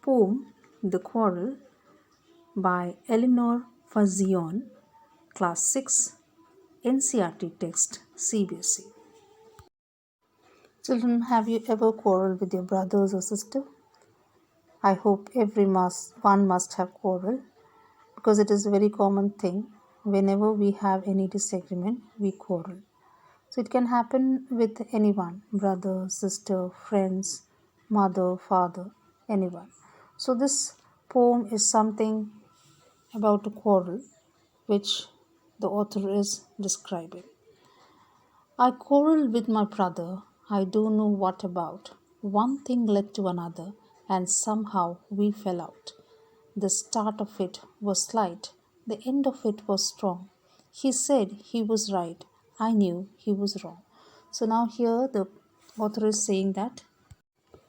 Poem The Quarrel by Eleanor Fazion, Class 6, NCERT text, CBSE. Children, have you ever quarreled with your brothers or sister? I hope one must have quarreled, because it is a very common thing. Whenever we have any disagreement, we quarrel. So it can happen with anyone, brother, sister, friends, mother, father, anyone. So this poem is something about a quarrel which the author is describing. I quarreled with my brother, I don't know what about. One thing led to another, and somehow we fell out. The start of it was slight, the end of it was strong. He said he was right, I knew he was wrong. So now here the author is saying that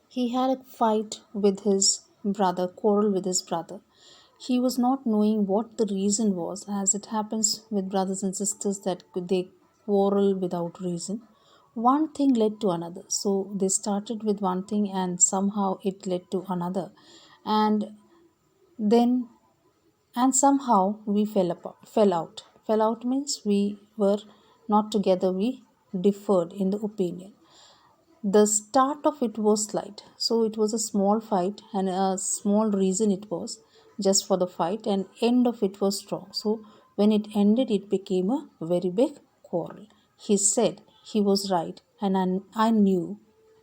he had a fight with his brother, quarrel with his brother. He was not knowing what the reason was, as it happens with brothers and sisters that they quarrel without reason. One thing led to another. So they started with one thing and somehow it led to another. And then and somehow we fell out. Fell out means we were not together, we differed in the opinion. The start of it was slight, so it was a small fight and a small reason it was just for the fight, and end of it was strong. So when it ended, it became a very big quarrel. He said he was right and I knew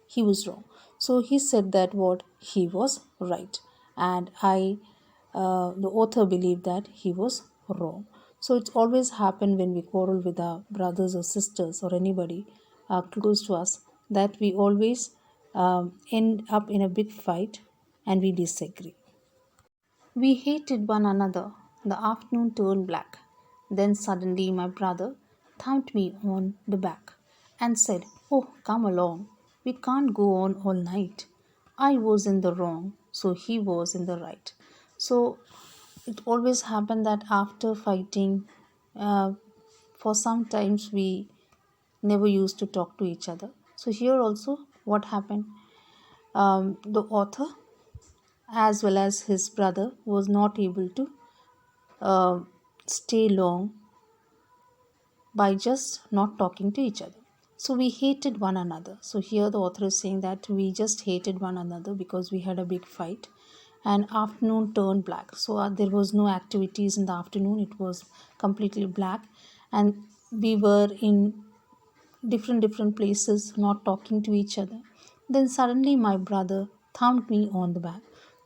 he was wrong. So he said that what he was right, and the author believed that he was wrong. So it's always happened when we quarrel with our brothers or sisters or anybody close to us, that we always end up in a big fight and we disagree. We hated one another. The afternoon turned black. Then suddenly my brother thumped me on the back and said, "Oh, come along. We can't go on all night." I was in the wrong, so he was in the right. So it always happened that after fighting, uh, for some times we never used to talk to each other. So here also, what happened? The author as well as his brother was not able to uh, stay long by just not talking to each other. So we hated one another. So here the author is saying that we just hated one another because we had a big fight, and afternoon turned black. So there was no activities in the afternoon. It was completely black, and we were in different places, not talking to each other. Then suddenly my brother thumped me on the back.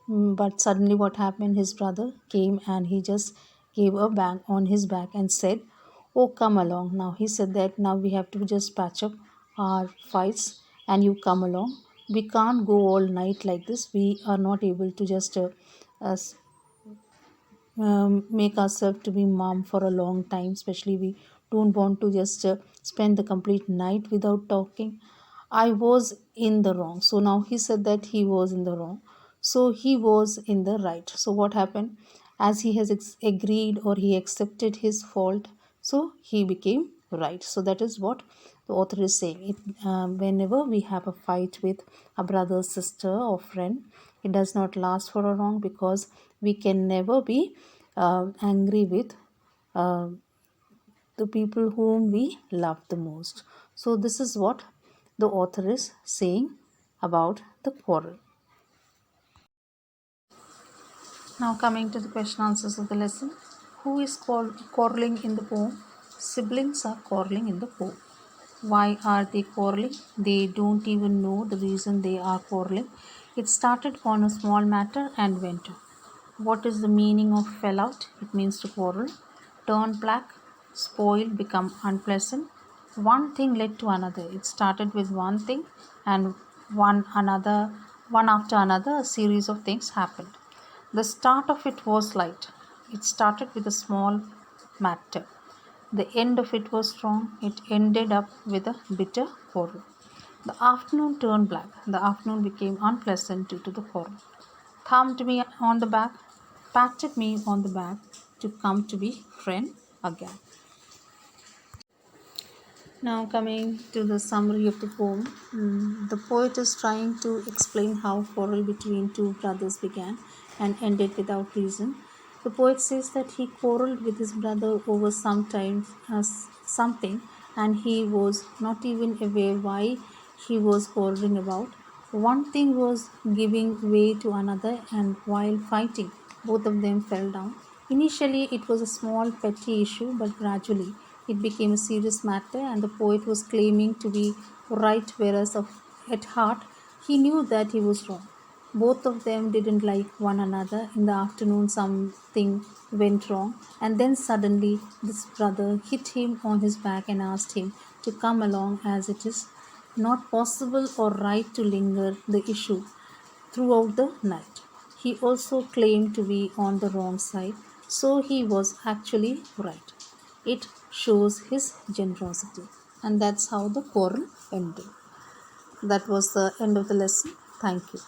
But suddenly what happened? His brother came and he just gave a bang on his back and said, "Oh, come along." Now he said that now we have to just patch up our fights and you come along. We can't go all night like this. We are not able to just uh, make ourselves to be mum for a long time, especially we don't want to just spend the complete night without talking. I was in the wrong. So now he said that he was in the wrong, so he was in the right. So what happened? As he has agreed or he accepted his fault, so he became right. So that is what the author is saying. Whenever we have a fight with a brother, sister or friend, it does not last for a long, because we can never be angry with uh, the people whom we love the most. So this is what the author is saying about the quarrel. Now coming to the question answers of the lesson. Who is quarreling in the poem? Siblings are quarreling in the poem. Why are they quarreling? They don't even know the reason they are quarreling. It started on a small matter and went on. What is the meaning of fell out? It means to quarrel. Turn black, spoil, become unpleasant. One thing led to another. It started with one thing, and one after another, a series of things happened. The start of it was light. It started with a small matter. The end of it was strong. It ended up with a bitter quarrel. The afternoon turned black. The afternoon became unpleasant due to the quarrel. Thumped me on the back, patted me on the back to come to be friend again. Now, coming to the summary of the poem, the poet is trying to explain how quarrel between two brothers began and ended without reason. The poet says that he quarreled with his brother over something, and he was not even aware why he was quarreling about. One thing was giving way to another, and while fighting, both of them fell down. Initially, it was a small petty issue, but gradually it became a serious matter, and the poet was claiming to be right, whereas at heart he knew that he was wrong. Both of them didn't like one another. In the afternoon, something went wrong, and then suddenly this brother hit him on his back and asked him to come along, as it is not possible or right to linger the issue throughout the night. He also claimed to be on the wrong side, so he was actually right. It shows his generosity, and that's how the quarrel ended. That was the end of the lesson. Thank you.